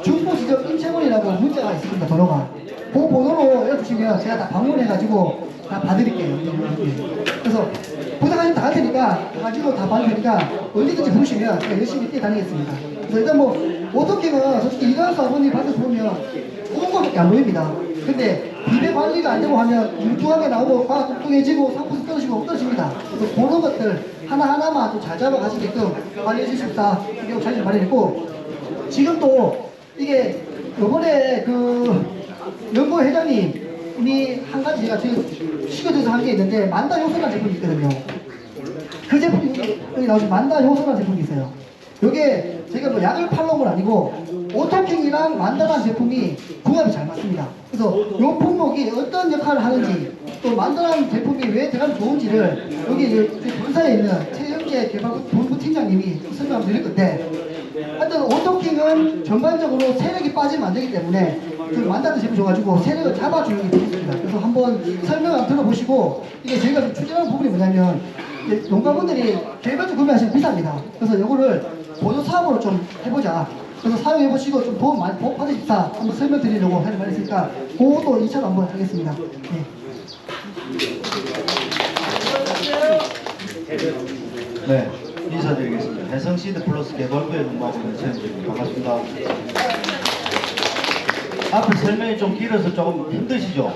중부지점 인체원이라고 문자가 있습니다. 번호가. 그 번호로 열어주시면 제가 다 방문해가지고 다 봐드릴게요. 그래서 부탁하시면 다 할 테니까 가지고 다 받을 테니까 언제든지 부르시면 제가 열심히 뛰어다니겠습니다. 그래서 일단 뭐 오토킹은 솔직히 이광수 아버님 밖에서 보면 좋은 거밖에 안 보입니다. 근데 비대 관리가 안 되고 하면 뭉뚱하게 나오고 막 뚱뚱해지고 상품도 떨어지고 떨어집니다. 그래서 그런 것들 하나하나만 좀 잘 잡아가시게끔 관리해 주실 수 있다. 이게 잘 마련했고, 지금 또 이게 요번에 그 연구 회장님이 한 가지 제가 지금 시켜줘서 한 게 있는데 만다 효소라는 제품이 있거든요. 그 제품이 여기 나오신 만다 효소라는 제품이 있어요. 요게 제가 뭐 약을 팔러온 건 아니고 오토킹이랑 만다라는 제품이 궁합이 잘 맞습니다. 그래서 요 품목이 어떤 역할을 하는지 또 만다라는 제품이 왜 들어가면 좋은지를 여기 본사에 있는 최영재 개발본부 팀장님이 설명 드릴 건데, 하여튼 오토킹은 전반적으로 세력이 빠지면 안 되기 때문에 그 만다는 제품 줘가지고 세력을 잡아주는 게 되겠습니다. 그래서 한번 설명을 들어보시고, 이게 저희가 좀 추진하는 부분이 뭐냐면 농가분들이 개별적으로 구매하시면 비쌉니다. 그래서 이거를 보조 사업으로 좀 해보자. 그래서 사용해보시고 좀 도움 많이 받으십사 한번 설명드리려고 하는 말이 있으니까 그것도 2차로 한번 하겠습니다. 네. 네, 인사드리겠습니다. 해성시드 플러스 개발부에 근무하고 있는 최영재입니다. 반갑습니다. 앞에 설명이 좀 길어서 조금 힘드시죠?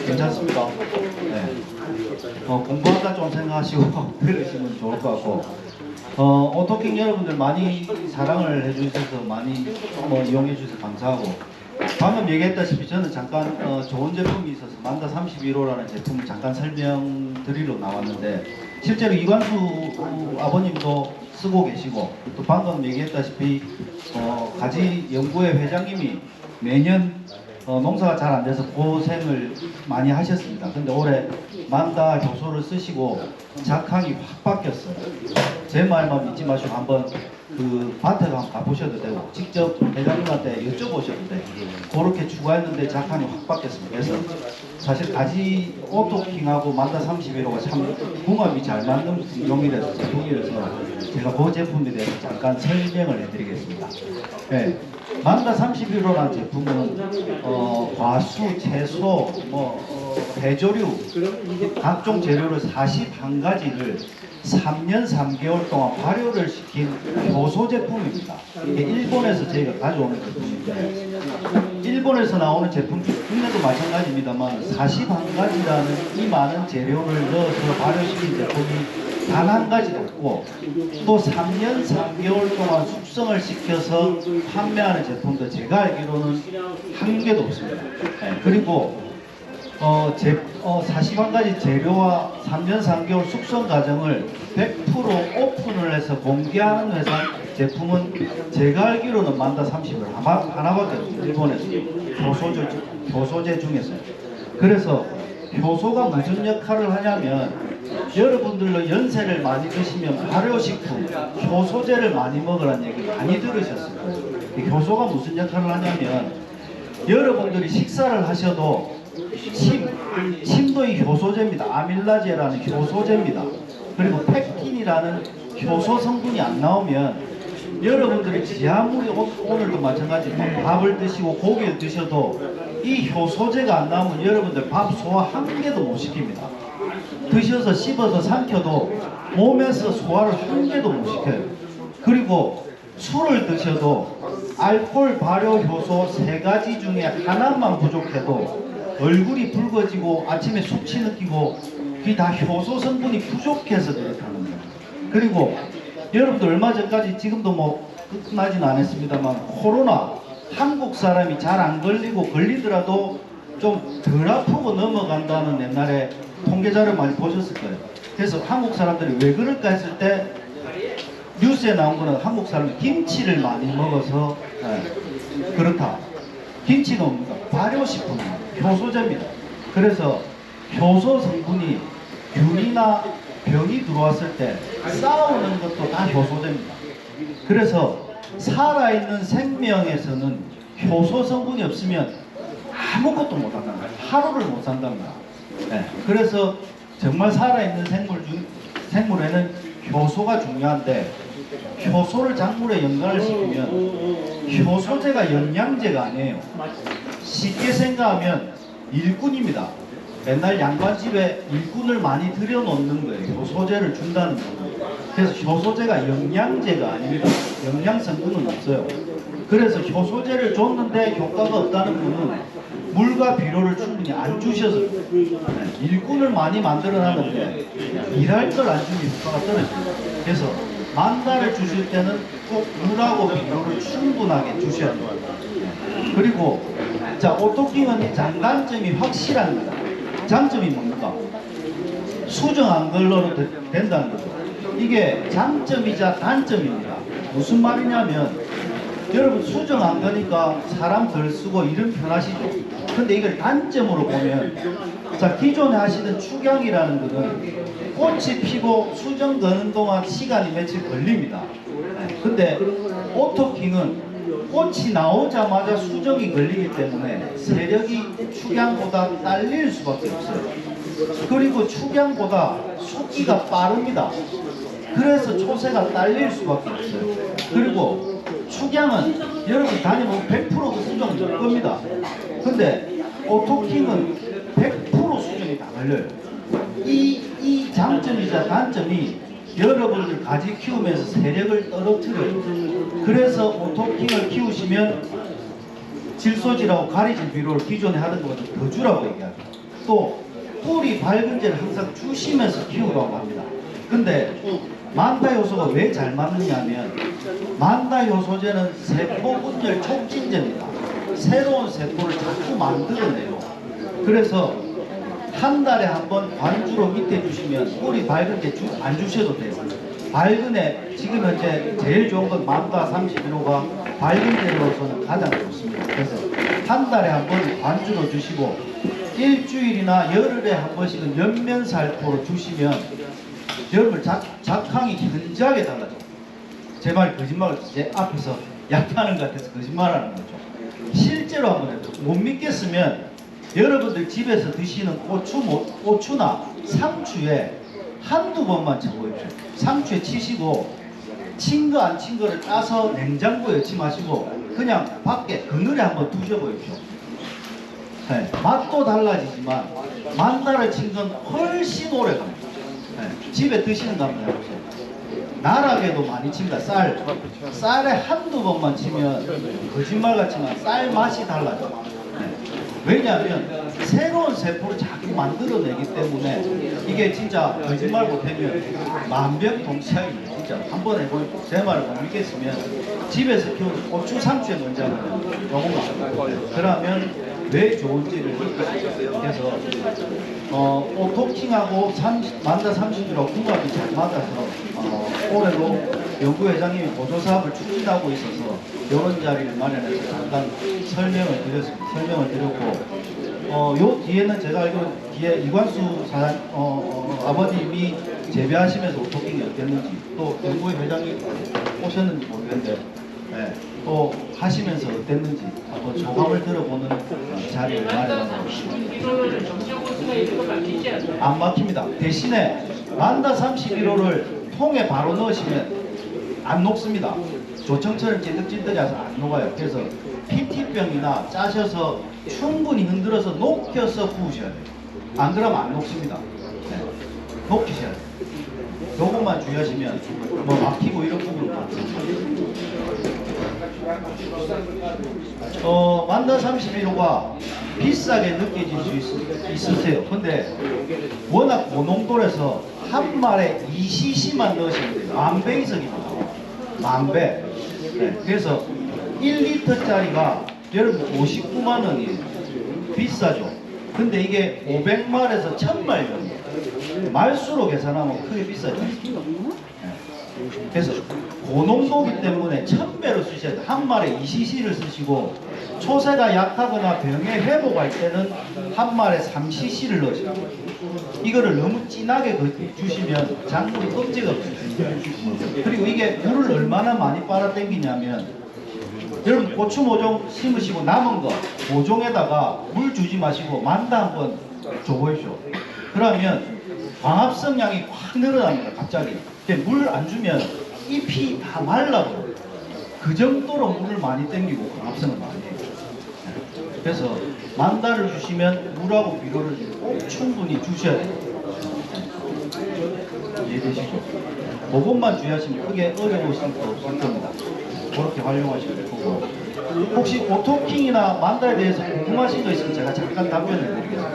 괜찮습니다. 네. 공부하다 좀 생각하시고 들으시면 좋을 것 같고, 오토킹 여러분들 많이 사랑을 해주셔서 많이 이용해 주셔서 감사하고, 방금 얘기했다시피 저는 잠깐 좋은 제품이 있어서 만다 31호라는 제품을 잠깐 설명드리러 나왔는데, 실제로 이관수 아버님도 쓰고 계시고, 또 방금 얘기했다시피 가지 연구회 회장님이 매년 농사가 잘 안 돼서 고생을 많이 하셨습니다. 근데 올해 만다 효소를 쓰시고 작황이 확 바뀌었어요. 제 말만 믿지 마시고 한번 그 밭에 한번 가보셔도 되고 직접 회장님한테 여쭤보셔도 돼요. 그렇게 추가했는데 작황이 확 바뀌었습니다. 그래서 사실 가지 오토킹하고 만다 31호가 참 궁합이 잘 맞는 용이라서 제품이라서 제가 그 제품에 대해서 잠깐 설명을 해드리겠습니다. 네. 만다 31호라는 제품은 과수, 채소, 배조류 각종 재료를 41가지를 3년 3개월 동안 발효를 시킨 효소 제품입니다. 이게 일본에서 저희가 가져오는 제품인데, 일본에서 나오는 제품 중 국내도 마찬가지입니다만 41가지라는 이 많은 재료를 넣어서 발효시킨 제품이 단 한 가지도 없고, 또 3년 3개월 동안 숙성을 시켜서 판매하는 제품도 제가 알기로는 한 개도 없습니다. 네, 그리고 41가지 재료와 3년 3개월 숙성 과정을 100% 오픈을 해서 공개하는 회사 제품은 제가 알기로는 만다 30을 하나밖에 없어요. 일본에서 효소제 중에서. 그래서 효소가 무슨 역할을 하냐면, 여러분들로 연세를 많이 드시면 발효식품, 효소제를 많이 먹으라는 얘기 많이 들으셨어요. 이 효소가 무슨 역할을 하냐면, 여러분들이 식사를 하셔도 침도 이 효소제입니다. 아밀라제라는 효소제입니다. 그리고 팩틴이라는 효소 성분이 안 나오면 여러분들이 지하물이 오늘도 마찬가지로 밥을 드시고 고기를 드셔도 이 효소제가 안 나오면 여러분들 밥 소화 한 개도 못 시킵니다. 드셔서 씹어서 삼켜도 몸에서 소화를 한 개도 못 시켜요. 그리고 술을 드셔도 알코올 발효 효소 3가지 중에 하나만 부족해도 얼굴이 붉어지고 아침에 숙취 느끼고, 그게 다 효소 성분이 부족해서 그렇다는 거예요. 그리고 여러분들 얼마 전까지, 지금도 끝나진 않았습니다만, 코로나 한국 사람이 잘 안 걸리고 걸리더라도 좀 덜 아프고 넘어간다는 옛날에 통계자료 많이 보셨을 거예요. 그래서 한국 사람들이 왜 그럴까 했을 때 뉴스에 나온 거는 한국 사람이 김치를 많이 먹어서 그렇다. 김치는 뭡니까? 발효식품입니다. 효소제입니다. 그래서 효소 성분이 균이나 병이 들어왔을 때 싸우는 것도 다 효소제입니다. 그래서 살아있는 생명에서는 효소 성분이 없으면 아무것도 못 한다는 거예요. 하루를 못 산답니다. 네. 그래서 정말 살아있는 생물에는 효소가 중요한데, 효소를 작물에 연관을 시키면 효소제가 영양제가 아니에요. 쉽게 생각하면 일꾼입니다. 맨날 양반집에 일꾼을 많이 들여놓는 거예요. 효소제를 준다는 거예요. 그래서 효소제가 영양제가 아닙니다. 영양 성분은 없어요. 그래서 효소제를 줬는데 효과가 없다는 분은 물과 비료를 충분히 안 주셔서 일꾼을 많이 만들어놨는데 일할 걸 안 주면 효과가 떨어집니다. 그래서 만다를 주실 때는 꼭 물하고 비료를 충분하게 주셔야 돼요. 그리고 자, 오토킹은 장단점이 확실합니다. 장점이 뭡니까? 수정 안 걸러도 된다는 거죠. 이게 장점이자 단점입니다. 무슨 말이냐면 여러분 수정 안 거니까 사람 덜 쓰고 이름 편하시죠. 근데 이걸 단점으로 보면 자, 기존에 하시던 축양이라는 거는 꽃이 피고 수정 거는 동안 시간이 며칠 걸립니다. 근데 오토킹은 꽃이 나오자마자 수정이 걸리기 때문에 세력이 축양보다 딸릴 수밖에 없어요. 그리고 축양보다 숫기가 빠릅니다. 그래서 초세가 딸릴 수밖에 없어요. 그리고 축양은 여러분 다니면 100% 수정 될 겁니다. 근데 오토킹은 100% 수정이 다 걸려요. 이 장점이자 단점이 여러분들 가지 키우면서 세력을 떨어뜨려요. 그래서 오토킹을 키우시면 질소질하고 가리질 비료를 기존에 하던 것보다 더 주라고 얘기합니다. 또 뿌리 밝은제를 항상 주시면서 키우라고 합니다. 근데 만다 효소가 왜 잘 맞느냐면 만다 효소제는 세포 분열 촉진제입니다. 새로운 세포를 자꾸 만들어내요. 그래서 한 달에 한 번 관주로 밑에 주시면 뿌리 밝은제 안 주셔도 돼요. 밝은에 지금 현재 제일 좋은 건 만다 31호가 밝은제로서는 가장 좋습니다. 그래서 한 달에 한 번 관주로 주시고 일주일이나 열흘에 한 번씩은 연면살포로 주시면 여러분 작황이 현저하게 달라져요. 제 말이 거짓말을 제 앞에서 약하는 것 같아서 거짓말하는 거죠. 실제로 한번 해도 못 믿겠으면 여러분들 집에서 드시는 고추나 상추에 한두 번만 쳐보십시오. 상추에 치시고 친 거 안 친 거를 따서 냉장고에 넣지 마시고 그냥 밖에 그늘에 한번 두셔보십시오. 네, 맛도 달라지지만 만다를 친 건 훨씬 오래 갑니다. 네, 집에 드시는 거 한번 해보세요. 나락에도 많이 칩니다. 쌀에 한두 번만 치면 거짓말 같지만 쌀 맛이 달라져요. 네. 왜냐하면 새로운 세포를 자꾸 만들어내기 때문에 이게 진짜 거짓말 못하면 만병통치약입니다. 진짜 한번 해보고 제 말을 못 믿겠으면 집에서 키우는 고추 상추에 먼저 하면 요것만 그러면 왜 좋은지를 그래서 오토킹하고 만다 30유로 궁합이 잘 맞아서 올해도 연구회장님이 보조사업을 추진하고 있어서 이런 자리를 마련해서 잠깐 설명을 드렸고 요 뒤에는 제가 알기로 뒤에 이관수 사장 아버님이 재배하시면서 오토킹이 어땠는지 또 연구회장님 오셨는지 모르겠는데 네, 또 하시면서 어땠는지 한번 소감을 들어보는 자리를 마련하고 있습니다. 안 막힙니다. 대신에 만다 31호를 통에 바로 넣으시면 안 녹습니다. 조청처럼 찐득찐득해서 안 녹아요. 그래서 PT병이나 짜셔서 충분히 흔들어서 녹여서 부으셔야 돼요. 안 그러면 안 녹습니다. 네. 녹이셔야 돼요. 요것만 주의하시면 뭐 막히고 이런 부분은 없습니다. 만다 31호가 비싸게 느껴질 수 있으세요. 근데 워낙 고농도라서 한 말에 2cc만 넣으시면 돼요. 만배 이상입니다. 만배. 네. 그래서 1리터짜리가 여러분 59만 원이에요. 비싸죠. 근데 이게 500말에서 1000말이에요. 말수로 계산하면 크게 비싸죠. 네. 그래서 고농도기 때문에 1000배로 쓰셔야 돼요. 한 말에 2cc를 쓰시고 초세가 약하거나 병에 회복할 때는 한 말에 3cc를 넣으셔야 돼요. 이거를 너무 진하게 주시면 작물이 껍질가 없어요. 그리고 이게 물을 얼마나 많이 빨아당기냐면 여러분 고추 모종 심으시고 남은 거 모종에다가 물 주지 마시고 만다 한번 줘보십시오. 그러면 광합성량이 확 늘어납니다. 갑자기 물 안 주면 잎이 다 말라버려요. 그 정도로 물을 많이 땡기고 광합성을 많이 해요. 그래서 만다를 주시면 물하고 비료를 꼭 충분히 주셔야 돼요. 이해되시죠? 그것만 주의하시면 크게 어려우실 거 없을 겁니다. 그렇게 활용하시면 되고, 혹시 오토킹이나 만다에 대해서 궁금하신 거 있으면 제가 잠깐 답변을 드리겠습니다.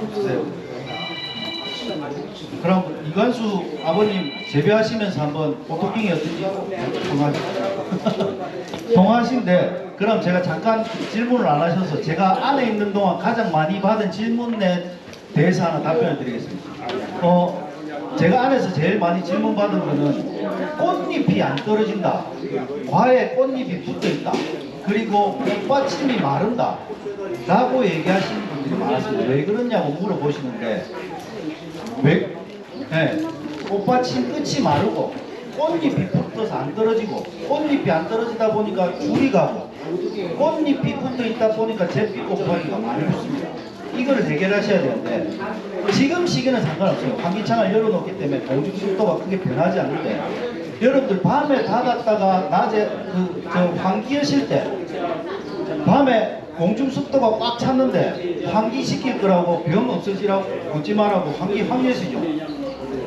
없으세요? 그럼 이관수 아버님 재배하시면서 한번 오토킹이 어떤지 통화하신데, 그럼 제가 잠깐 질문을 안 하셔서 제가 안에 있는 동안 가장 많이 받은 질문에 대해서 하나 답변을 드리겠습니다. 제가 안에서 제일 많이 질문 받은 거는 꽃잎이 안 떨어진다, 과에 꽃잎이 붙어 있다, 그리고 꽃받침이 마른다 라고 얘기하시는 분들이 많았습니다. 왜 그러냐고 물어보시는데, 왜? 네, 꽃받침 끝이 마르고 꽃잎이 붙어서 안 떨어지고, 꽃잎이 안 떨어지다 보니까 줄이 가고, 꽃잎이 붙어 있다 보니까 잿빛 곱하기가 많이 붙습니다. 이걸 해결하셔야 되는데, 지금 시기는 상관없어요. 환기창을 열어놓기 때문에 공중 습도가 크게 변하지 않는데, 여러분들 밤에 닫았다가 낮에 환기하실 때 밤에 공중 습도가 꽉 찼는데 환기시킬 거라고 병 없어지라고 웃지 말라고 환기 확률이죠.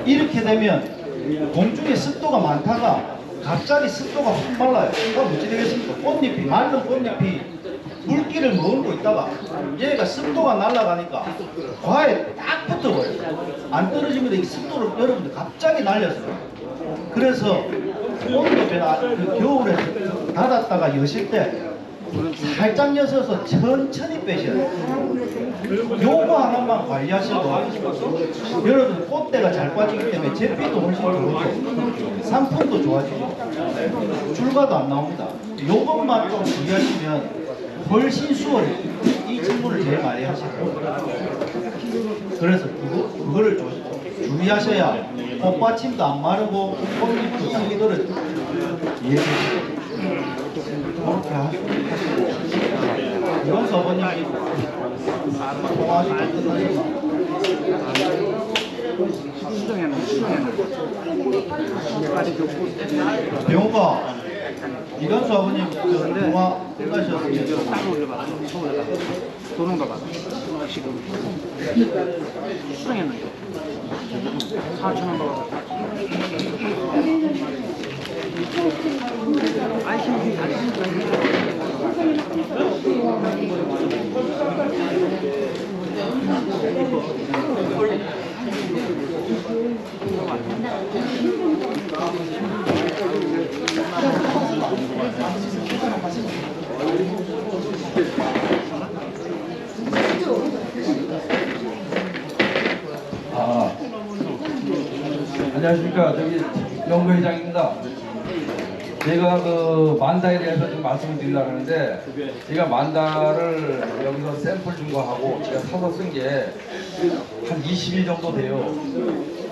이렇게 되면 공중에 습도가 많다가 갑자기 습도가 확 말라요. 이거 어찌 되겠습니까? 꽃잎이, 마른 꽃잎이 물기를 머금고 있다가 얘가 습도가 날아가니까 과에 딱 붙어버려요. 안 떨어지면 이 습도를 여러분들 갑자기 날렸어요. 그래서 온도 변화, 겨울에 닫았다가 여실 때 살짝 여셔서 천천히 빼셔야 돼요. 요거 하나만 관리하시고, 여러분 꽃대가 잘 빠지기 때문에 잿빛도 훨씬 좋고 상품도 좋아지고 출가도 안 나옵니다. 요것만 좀 주의하시면 훨씬 수월해요. 이 질문을 제일 많이 하시고, 그래서 그거를 주의하셔야 꽃받침도 안 마르고 꽃잎도 싹 떨어지고. 이해되시죠? 그렇게 하시고, 이원수 아버님이 통화하시고 끝나시면 병호가 이관수 아버님 통화 끝나셨으면 따로 올려봐. 서울에다가 도는 거 봐. 지금 수정했는데 4,000원 받아서 안녕하십니까. 저기 연구회장입니다. 제가 그 만다에 대해서 좀 말씀을 드리려고 하는데, 제가 만다를 여기서 샘플 준 거 하고 제가 사서 쓴 게 한 20일 정도 돼요.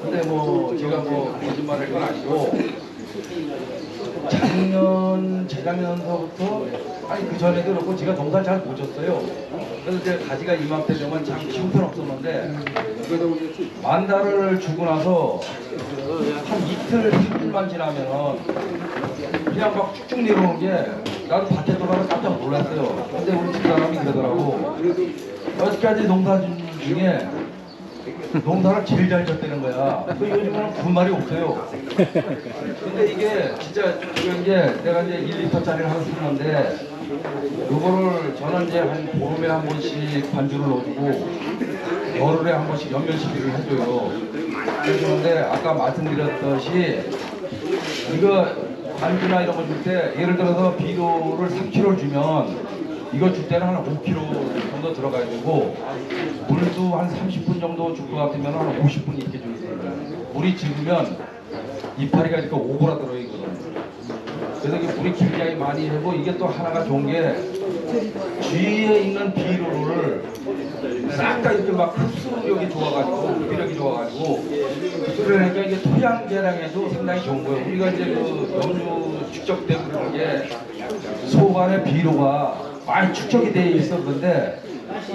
근데 뭐 제가 뭐 거짓말할 건 아니고, 재작년서부터, 아니 그 전에도 그렇고 제가 농사를 잘 못 졌어요. 그래서 제가 가지가 이맘때 되면 참 형편없었는데, 만다를 주고 나서 한 이틀, 3일만 지나면은 그냥 막 쭉쭉 내려오는 게, 나도 밭에 들어가서 깜짝 놀랐어요. 근데 우리 집사람이 그러더라고. 여태까지 농사 중에 농사를 제일 잘 졌다는 거야. 요즘에는 그런 말이 없어요. 근데 이게 진짜 그런 게, 내가 이제 1리터짜리를 하나 샀는데, 요거를 저는 이제 한 보름에 한 번씩 반주를 넣어주고 열흘에 한 번씩 연면시비를 해줘요. 그런데 아까 말씀드렸듯이 이거 반주나 이런 거 줄 때, 예를 들어서 비료를 3kg 주면 이거 줄 때는 한 5kg 정도 들어가지고, 물도 한 30분 정도 줄 것 같으면 한 50분 이렇게 줘야 돼요. 물이 적으면 이파리가 이렇게 오그라들어 있거든요. 그래서 이게 물이 굉장히 많이 하고, 이게 또 하나가 좋은 게 뒤에 있는 비료를 싹 다 이렇게 막 흡수력이 좋아가지고, 흡비력이 좋아가지고, 그러니까 이게 토양 개량에도 상당히 좋은 거예요. 우리가 이제 그 염류 축적 때 그런 게 속 안에 비료가 많이 축적이 돼 있었는데,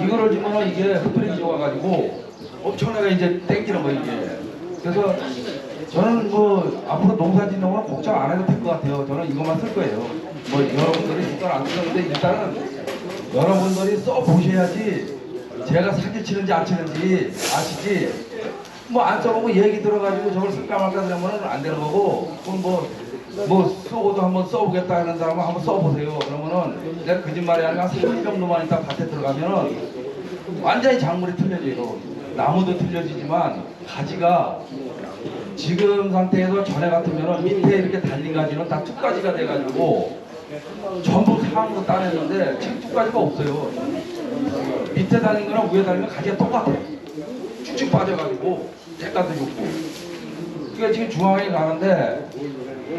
이거를 주면 이게 흡비력이 좋아가지고 엄청나게 이제 땡기는 거예요, 이게. 그래서 저는 뭐 앞으로 농사 짓는 건 걱정 안 해도 될 것 같아요. 저는 이것만 쓸 거예요. 뭐 여러분들이 이걸 안 쓰는데 일단은 여러분들이 써 보셔야지 제가 사기 치는지 안 치는지 아시지. 뭐 안 써보고 얘기 들어가지고 저걸 쓸까 말까 그러면은 안 되는 거고, 그럼 뭐 쓰고도 한번 써보겠다 하는 사람은 한번 써보세요. 그러면은 내가 거짓말이 아니라 한 3일 정도만 있다 밭에 들어가면은 완전히 작물이 틀려져요. 나무도 틀려지지만 가지가 지금 상태에서 전에 같으면은 밑에 이렇게 달린 가지는 다 툭가지가 돼가지고 전부 상으로 따냈는데 지금 툭가지가 없어요. 밑에 달린 거랑 위에 달린 거 가지가 똑같아요. 쭉쭉 빠져가지고 색깔도 좋고. 그러니까 지금 중앙에 가는데